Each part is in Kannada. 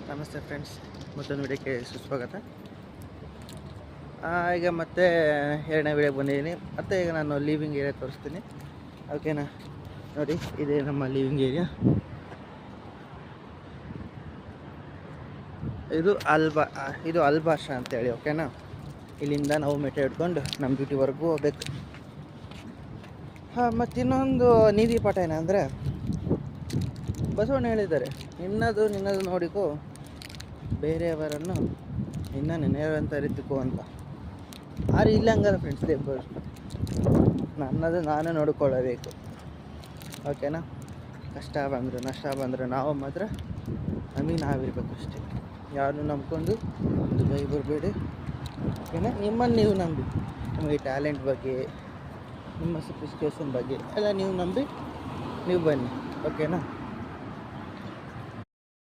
ನಮಸ್ತೆ ಫ್ರೆಂಡ್ಸ್, ಮತ್ತೊಂದು ವಿಡಿಯೋಕ್ಕೆ ಸುಸ್ವಾಗತ. ಈಗ ಮತ್ತೆ ಎರಡನೇ ವಿಡಿಯೋಗೆ ಬಂದಿದ್ದೀನಿ. ಮತ್ತು ಈಗ ನಾನು ಲಿವಿಂಗ್ ಏರಿಯಾ ತೋರಿಸ್ತೀನಿ, ಓಕೆನಾ. ನೋಡಿ, ಇದೇ ನಮ್ಮ ಲಿವಿಂಗ್ ಏರಿಯಾ. ಇದು ಅಲ್ಬಾಷ ಅಂತೇಳಿ, ಓಕೆನಾ. ಇಲ್ಲಿಂದ ನಾವು ಮೆಟ್ರೋ ಹಿಡ್ಕೊಂಡು ನಮ್ಮ ಡ್ಯೂಟಿವರೆಗೂ ಹೋಗ್ಬೇಕು. ಮತ್ತು ಇನ್ನೊಂದು ನೀತಿ ಪಾಠ ಏನಂದರೆ, ಬಸವಣ್ಣ ಹೇಳಿದ್ದಾರೆ, ನಿನ್ನದು ನೋಡಿಕೋ, ಬೇರೆಯವರನ್ನು ಇನ್ನು ನೆನೆಯುವಂಥ ರೀತಿಕೋ ಅಂತ. ಆದ್ರೆ ಇಲ್ಲ ಹಂಗಲ್ಲ ಫ್ರೆಂಡ್ಸ್, ನನ್ನದು ನಾನೇ ನೋಡಿಕೊಳ್ಳಬೇಕು, ಓಕೆನಾ. ಕಷ್ಟ ಬಂದರು ನಷ್ಟ ಬಂದರು ನಾವು ಮಾತ್ರ ನಮಗೆ ನಾವಿರ್ಬೇಕು ಅಷ್ಟೇ. ಯಾರನ್ನೂ ನಂಬ್ಕೊಂಡು ದುಬೈ ಬರಬೇಡಿ, ಓಕೆನಾ. ನಿಮ್ಮನ್ನು ನೀವು ನಂಬಿ, ನಿಮಗೆ ಟ್ಯಾಲೆಂಟ್ ಬಗ್ಗೆ, ನಿಮ್ಮ ಸೊಫಿಸ್ಟಿಕೇಷನ್ ಬಗ್ಗೆ ಎಲ್ಲ ನೀವು ನಂಬಿ ನೀವು ಬನ್ನಿ, ಓಕೆನಾ.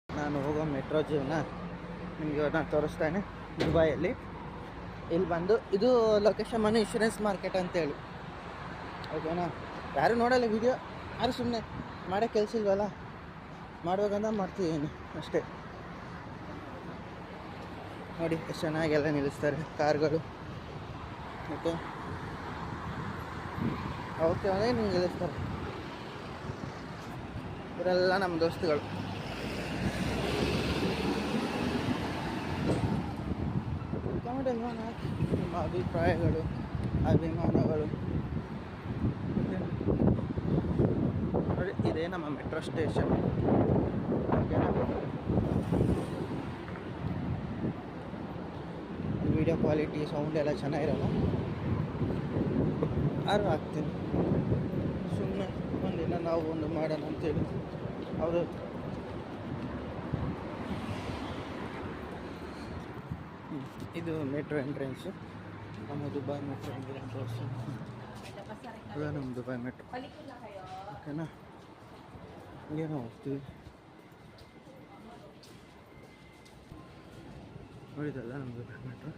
ನಾನು ಹೋಗೋ ಮೆಟ್ರೋ ಜೀವನ ನಿಮಗೆ ನಾನು ತೋರಿಸ್ತಾನೆ ದುಬೈಯಲ್ಲಿ. ಇಲ್ಲಿ ಬಂದು ಇದು ಲೊಕೇಶನ್ ಮನೆ ಇನ್ಶೂರೆನ್ಸ್ ಮಾರ್ಕೆಟ್ ಅಂತೇಳಿ, ಓಕೆನಾ. ಯಾರು ನೋಡಲ್ಲ ವಿಡಿಯೋ, ಯಾರು ಸುಮ್ಮನೆ ಮಾಡೋ ಕೆಲಸ ಇಲ್ವಲ್ಲ, ಮಾಡ್ಬೇಕಂತ ಮಾಡ್ತಿದ್ದೀನಿ ಅಷ್ಟೇ. ನೋಡಿ ಎಷ್ಟು ಚೆನ್ನಾಗೆಲ್ಲ ನಿಲ್ಲಿಸ್ತಾರೆ ಕಾರ್ಗಳು, ಓಕೆ ಅಂದರೆ ನಿಮ್ಗೆ ನಿಲ್ಲಿಸ್ತಾರೆ. ಇವರೆಲ್ಲ ನಮ್ಮ ದೋಸ್ತುಗಳು. ಕಮೆಂಟಲ್ಲಿ ಹಾಕಿ ನಿಮ್ಮ ಅಭಿಪ್ರಾಯಗಳು, ಅಭಿಮಾನಗಳು. ನೋಡಿ, ಇದೇ ನಮ್ಮ ಮೆಟ್ರೋ ಸ್ಟೇಷನ್, ಓಕೆನಾ. ವಿಡಿಯೋ ಕ್ವಾಲಿಟಿ ಸೌಂಡ್ ಎಲ್ಲ ಚೆನ್ನಾಗಿರಲ್ಲ, ಆದ್ರೂ ಹಾಕ್ತೀನಿ. ಸುಮ್ಮನೆ ಒಂದಿನ ನಾವು ಒಂದು ಮಾಡೋಣ ಅಂತೇಳಿ. ಅವರು ಇದು ಮೆಟ್ರೋ ಎಂಟ್ರೆನ್ಸು, ನಮ್ಮ ದುಬೈ ಮೆಟ್ರೋ ಎಂಟ್ರೆನ್ಸು. ಅದು ನಮ್ಮ ದುಬೈ ಮೆಟ್ರೋ, ಓಕೆನಾ. ಏನೋ ಹೋಗ್ತೀವಿ, ನೋಡಿದಲ್ಲ ನಮ್ಮ ದುಬೈ ಮೆಟ್ರೋ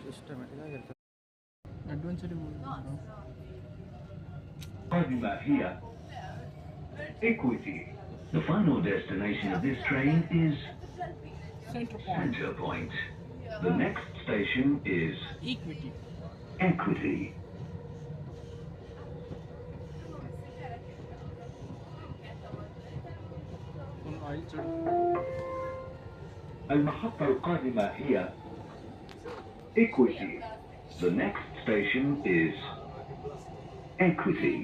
ಸಿಸ್ಟಮೆಟಿಕ್ ಆಗಿರ್ತದೆ. Adventure Here, Equity. The final destination of this train is Center Point. The next station is Equity. المحطة القادمة هي Equity. The next station is Equity.